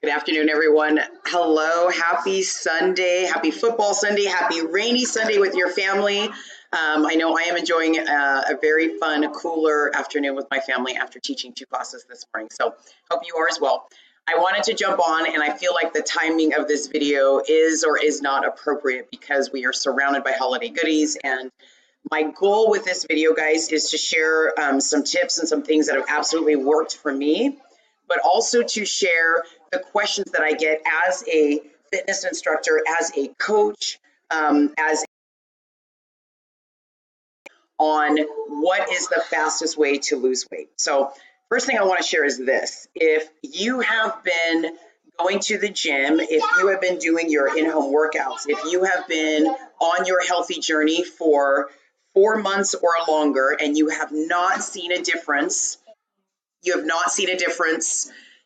Good afternoon, everyone. Hello, happy Sunday, happy football Sunday, happy rainy Sunday with your family. I know I am enjoying a very fun, cooler afternoon with my family after teaching 2 classes this morning. So hope you are as well. I wanted to jump on, and I feel like the timing of this video is or is not appropriate because we are surrounded by holiday goodies. And my goal with this video, guys, is to share some tips and some things that have absolutely worked for me, but also to share the questions that I get as a fitness instructor, as a coach, as on what is the fastest way to lose weight. So first thing I want to share is this. If you have been going to the gym, if you have been doing your in-home workouts, if you have been on your healthy journey for 4 months or longer and you have not seen a difference,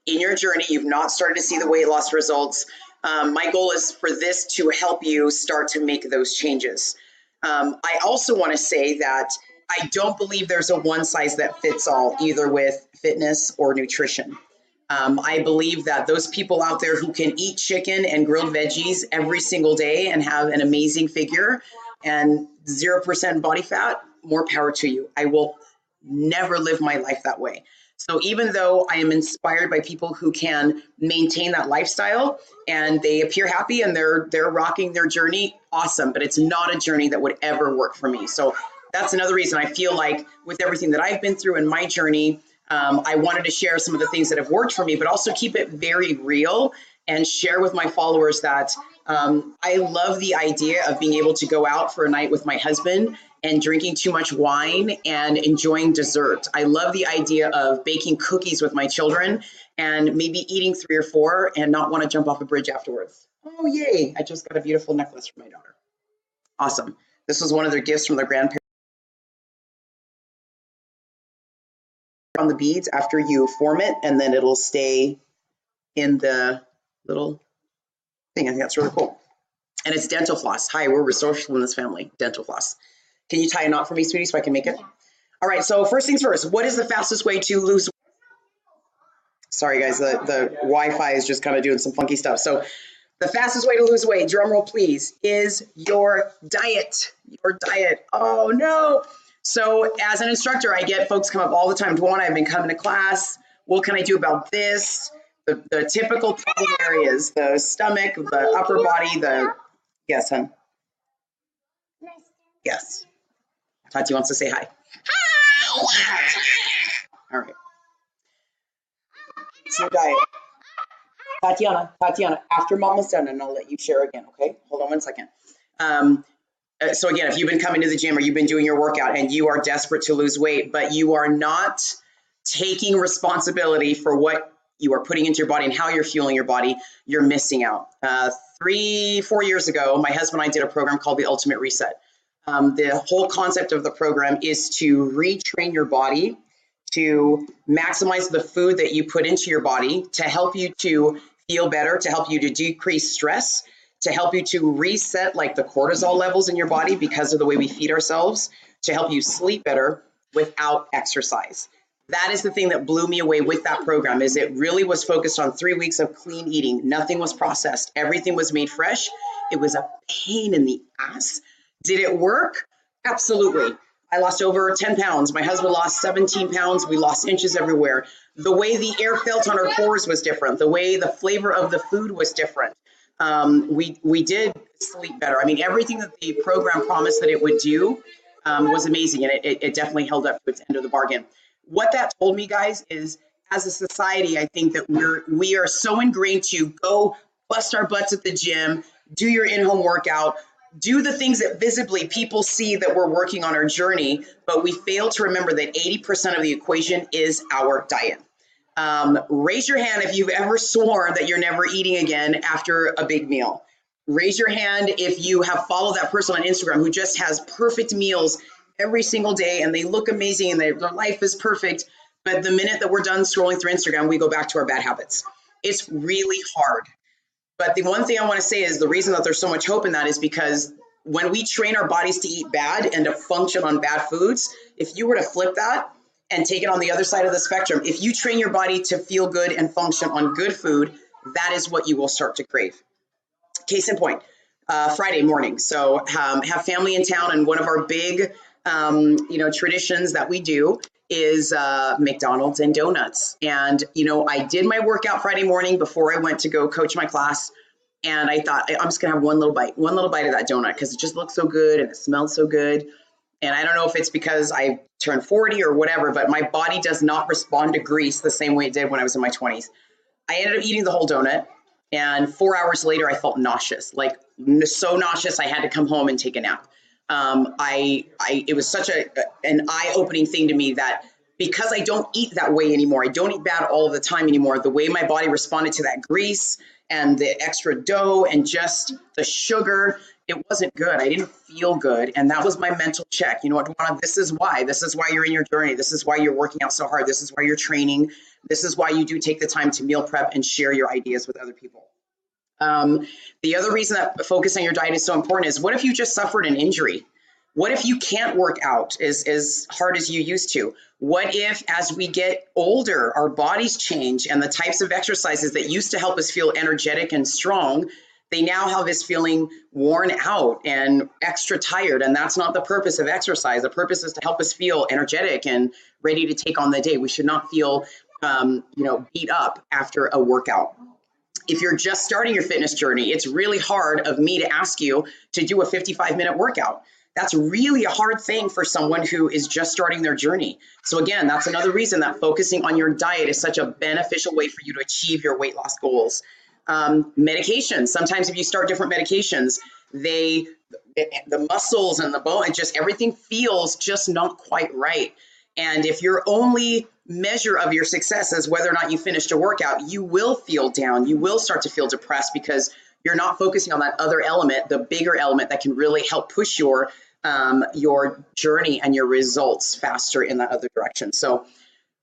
in your journey, you've not started to see the weight loss results, my goal is for this to help you start to make those changes. I also want to say that I don't believe there's a one size that fits all, either with fitness or nutrition. I believe that those people out there who can eat chicken and grilled veggies every single day and have an amazing figure and 0% body fat, more power to you. I will never live my life that way. So even though I am inspired by people who can maintain that lifestyle and they appear happy and they're rocking their journey, awesome, but it's not a journey that would ever work for me. So that's another reason I feel like with everything that I've been through in my journey, I wanted to share some of the things that have worked for me, but also keep it very real and share with my followers that I love the idea of being able to go out for a night with my husband and drinking too much wine and enjoying dessert. I love the idea of baking cookies with my children and maybe eating 3 or 4 and not want to jump off a bridge afterwards. Oh, yay. I just got a beautiful necklace for my daughter. Awesome. This was one of their gifts from their grandparents. On the beads after you form it, and then it'll stay in the little thing. I think that's really cool. And it's dental floss. Hi, we're resourceful in this family. Dental floss. Can you tie a knot for me, sweetie, so I can make it? All right, so first things first, what is the fastest way to lose weight? Sorry, guys, the Wi-Fi is just kind of doing some funky stuff. So the fastest way to lose weight, drum roll please, is your diet. Your diet. Oh, no. So as an instructor, I get folks come up all the time. Dwan, I've been coming to class. What can I do about this? The typical problem areas, the stomach, the upper body, yes, hon. Yes. Tati wants to say hi. Hi. All right. So diet. Tatiana, after Mama's done, and I'll let you share again, okay? Hold on one second. So again, if you've been coming to the gym or you've been doing your workout and you are desperate to lose weight, but you are not taking responsibility for what you are putting into your body and how you're fueling your body, you're missing out. 3-4 years ago, my husband and I did a program called the Ultimate Reset. The whole concept of the program is to retrain your body, to maximize the food that you put into your body, to help you to feel better, to help you to decrease stress, to help you to reset like the cortisol levels in your body because of the way we feed ourselves, to help you sleep better without exercise. That is the thing that blew me away with that program, is it really was focused on 3 weeks of clean eating. Nothing was processed. Everything was made fresh. It was a pain in the ass. Did it work? Absolutely. I lost over 10 pounds. My husband lost 17 pounds. We lost inches everywhere. The way the air felt on our pores was different. The way the flavor of the food was different. We did sleep better. I mean, everything that the program promised that it would do was amazing, and it definitely held up to its end of the bargain. What that told me, guys, is as a society, I think that we are so ingrained to go bust our butts at the gym, do your in-home workout, do the things that visibly people see that we're working on our journey, but we fail to remember that 80% of the equation is our diet. Raise your hand if you've ever sworn that you're never eating again after a big meal. Raise your hand if you have followed that person on Instagram who just has perfect meals every single day and they look amazing and their life is perfect, but the minute that we're done scrolling through Instagram, we go back to our bad habits. It's really hard. But the one thing I want to say is the reason that there's so much hope in that is because when we train our bodies to eat bad and to function on bad foods, if you were to flip that and take it on the other side of the spectrum, if you train your body to feel good and function on good food, that is what you will start to crave. Case in point, Friday morning. So have family in town, and one of our big, traditions that we do is McDonald's and donuts. And, I did my workout Friday morning before I went to go coach my class. And I thought, I'm just gonna have one little bite of that donut because it just looks so good and it smells so good. And I don't know if it's because I turned 40 or whatever, but my body does not respond to grease the same way it did when I was in my 20s. I ended up eating the whole donut, and 4 hours later, I felt nauseous, like so nauseous I had to come home and take a nap. It was such an eye-opening thing to me that because I don't eat that way anymore, I don't eat bad all of the time anymore, the way my body responded to that grease and the extra dough and just the sugar, it wasn't good. I didn't feel good. And that was my mental check. You know what, Dwana, this is why you're in your journey. This is why you're working out so hard. This is why you're training. This is why you do take the time to meal prep and share your ideas with other people. The other reason that focus on your diet is so important is, what if you just suffered an injury? What if you can't work out as hard as you used to? What if, as we get older, our bodies change and the types of exercises that used to help us feel energetic and strong, they now have us feeling worn out and extra tired. And that's not the purpose of exercise. The purpose is to help us feel energetic and ready to take on the day. We should not feel, beat up after a workout. If you're just starting your fitness journey, it's really hard of me to ask you to do a 55-minute workout. That's really a hard thing for someone who is just starting their journey. So again, that's another reason that focusing on your diet is such a beneficial way for you to achieve your weight loss goals. Medications. Sometimes if you start different medications, the muscles and the bone, and just everything feels just not quite right. And if your only measure of your success is whether or not you finished a workout, you will feel down. You will start to feel depressed because you're not focusing on that other element, the bigger element that can really help push your journey and your results faster in that other direction. So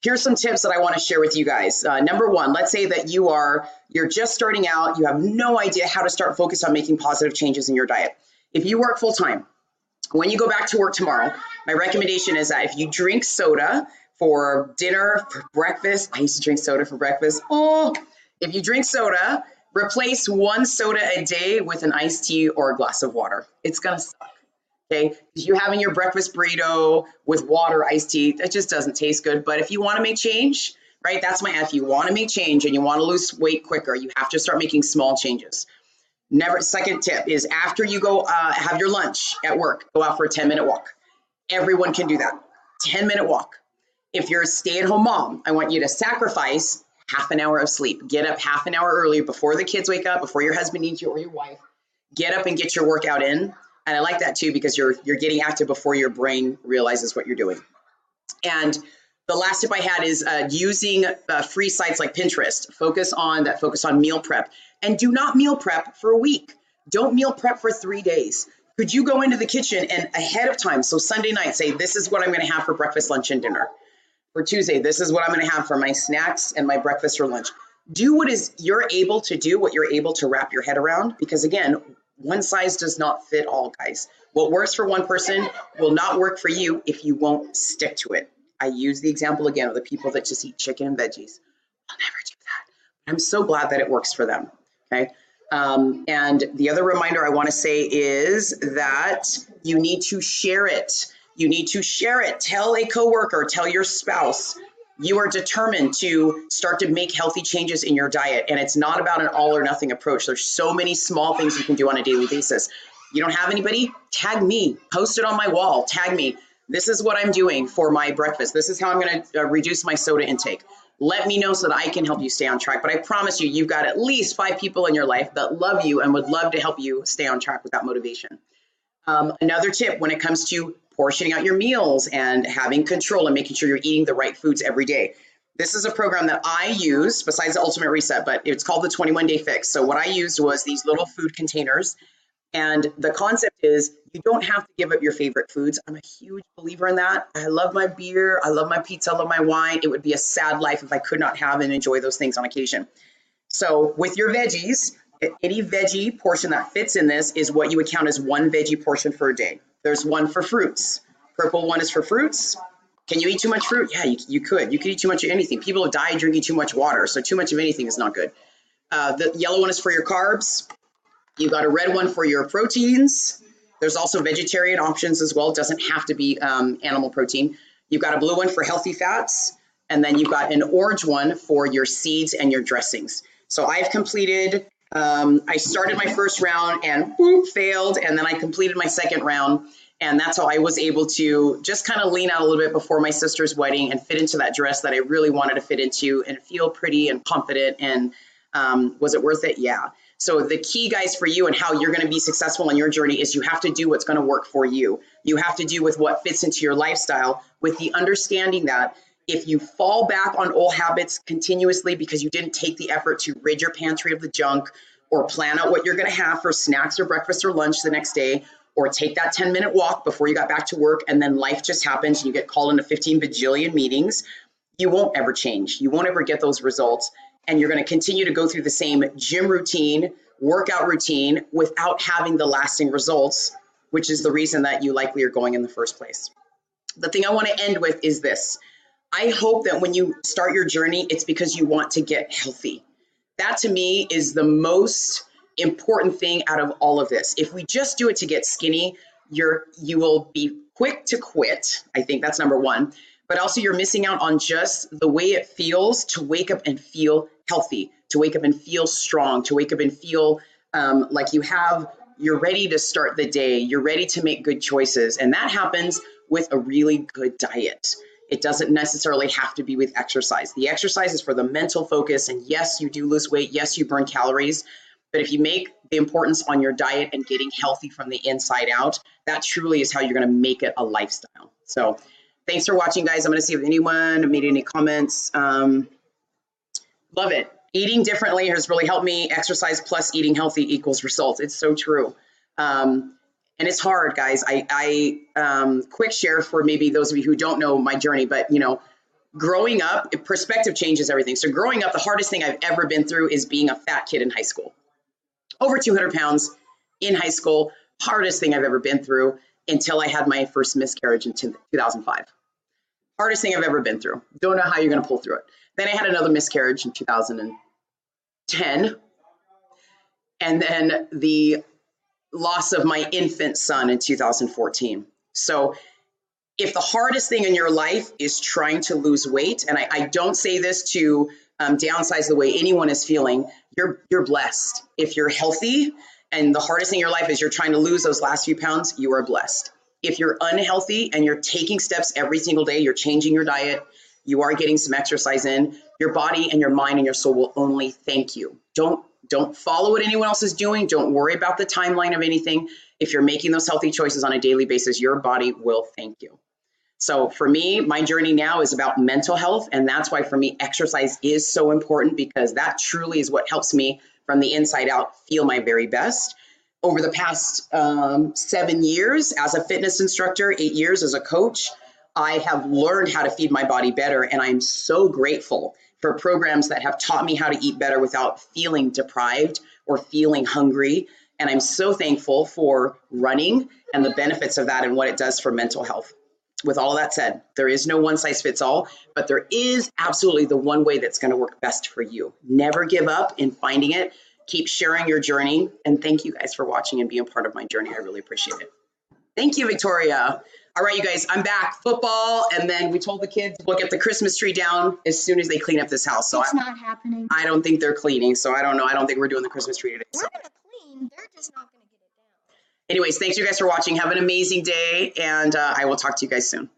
here's some tips that I want to share with you guys. Number one, let's say that you're just starting out, you have no idea how to start focus on making positive changes in your diet. If you work full time, when you go back to work tomorrow, my recommendation is that if you drink soda for dinner, for breakfast, I used to drink soda for breakfast. If you drink soda, replace one soda a day with an iced tea or a glass of water. It's going to suck. Okay, because you having your breakfast burrito with water, iced tea, that just doesn't taste good. But if you want to make change, right, that's if you want to make change and you want to lose weight quicker, you have to start making small changes. Second tip is, after you go have your lunch at work, go out for a 10-minute walk. Everyone can do that. 10-minute walk. If you're a stay-at-home mom, I want you to sacrifice half an hour of sleep. Get up half an hour early before the kids wake up, before your husband needs you or your wife. Get up and get your workout in. And I like that too, because you're getting active before your brain realizes what you're doing. And the last tip I had is using free sites like Pinterest. Focus on meal prep, and do not meal prep for a week. Don't meal prep for 3 days. Could you go into the kitchen and ahead of time, so Sunday night, say, this is what I'm going to have for breakfast, lunch, and dinner. For Tuesday, this is what I'm going to have for my snacks and my breakfast or lunch. Do what you're able to do, what you're able to wrap your head around, because again, one size does not fit all, guys. What works for one person will not work for you if you won't stick to it. I use the example again of the people that just eat chicken and veggies. I'll never do that. I'm so glad that it works for them. Okay. And the other reminder I want to say is that you need to share it. You need to share it. Tell a coworker, tell your spouse. You are determined to start to make healthy changes in your diet. And it's not about an all or nothing approach. There's so many small things you can do on a daily basis. You don't have anybody? Tag me, post it on my wall, tag me. This is what I'm doing for my breakfast. This is how I'm going to reduce my soda intake. Let me know so that I can help you stay on track. But I promise you, you've got at least 5 people in your life that love you and would love to help you stay on track with that motivation. Another tip when it comes to portioning out your meals and having control and making sure you're eating the right foods every day. This is a program that I use besides the Ultimate Reset, but it's called the 21-Day Fix. So what I used was these little food containers. And the concept is you don't have to give up your favorite foods. I'm a huge believer in that. I love my beer. I love my pizza. I love my wine. It would be a sad life if I could not have and enjoy those things on occasion. So with your veggies, any veggie portion that fits in this is what you would count as one veggie portion for a day. There's one for fruits. Purple one is for fruits. Can you eat too much fruit? Yeah, you could. You could eat too much of anything. People have died drinking too much water, so too much of anything is not good. The yellow one is for your carbs. You've got a red one for your proteins. There's also vegetarian options as well. It doesn't have to be animal protein. You've got a blue one for healthy fats. And then you've got an orange one for your seeds and your dressings. So I've completed, I started my first round and whoop, failed. And then I completed my second round. And that's how I was able to just kind of lean out a little bit before my sister's wedding and fit into that dress that I really wanted to fit into and feel pretty and confident. And was it worth it? Yeah. So the key, guys, for you and how you're going to be successful in your journey is you have to do what's going to work for you. You have to do with what fits into your lifestyle, with the understanding that if you fall back on old habits continuously because you didn't take the effort to rid your pantry of the junk or plan out what you're going to have for snacks or breakfast or lunch the next day, or take that 10-minute walk before you got back to work, and then life just happens and you get called into 15 bajillion meetings, you won't ever change. You won't ever get those results. And you're going to continue to go through the same gym routine, workout routine without having the lasting results, which is the reason that you likely are going in the first place. The thing I want to end with is this. I hope that when you start your journey, it's because you want to get healthy. That to me is the most important thing out of all of this. If we just do it to get skinny, you will be quick to quit. I think that's number one. But also you're missing out on just the way it feels to wake up and feel healthy, to wake up and feel strong, to wake up and feel like you're ready to start the day, you're ready to make good choices. And that happens with a really good diet. It doesn't necessarily have to be with exercise. The exercise is for the mental focus. And yes, you do lose weight. Yes, you burn calories. But if you make the importance on your diet and getting healthy from the inside out, that truly is how you're going to make it a lifestyle. So thanks for watching, guys. I'm going to see if anyone made any comments. Love it. Eating differently has really helped me. Exercise plus eating healthy equals results. It's so true. And it's hard, guys. I quick share for maybe those of you who don't know my journey, but growing up, perspective changes everything. So growing up, the hardest thing I've ever been through is being a fat kid in high school. Over 200 pounds in high school, hardest thing I've ever been through until I had my first miscarriage in 2005. Hardest thing I've ever been through. Don't know how you're going to pull through it. Then I had another miscarriage in 2010. And then the loss of my infant son in 2014. So if the hardest thing in your life is trying to lose weight, and I don't say this to downsize the way anyone is feeling, you're blessed. If you're healthy and the hardest thing in your life is you're trying to lose those last few pounds, you are blessed. If you're unhealthy and you're taking steps every single day, you're changing your diet, you are getting some exercise in, your body and your mind and your soul will only thank you. Don't follow what anyone else is doing. Don't worry about the timeline of anything. If you're making those healthy choices on a daily basis, your body will thank you. So for me, my journey now is about mental health. And that's why for me, exercise is so important, because that truly is what helps me from the inside out feel my very best. Over the past 7 years as a fitness instructor, 8 years as a coach, I have learned how to feed my body better. And I'm so grateful for programs that have taught me how to eat better without feeling deprived or feeling hungry. And I'm so thankful for running and the benefits of that and what it does for mental health. With all that said, there is no one size fits all, but there is absolutely the one way that's going to work best for you. Never give up in finding it. Keep sharing your journey. And thank you guys for watching and being part of my journey. I really appreciate it. Thank you, Victoria. All right, you guys, I'm back. Football, and then we told the kids we'll get the Christmas tree down as soon as they clean up this house. So it's not happening. I don't think they're cleaning, so I don't know. I don't think we're doing the Christmas tree today. We're going to clean. They're just not going to get it down. Anyways, thanks you guys for watching. Have an amazing day, and I will talk to you guys soon.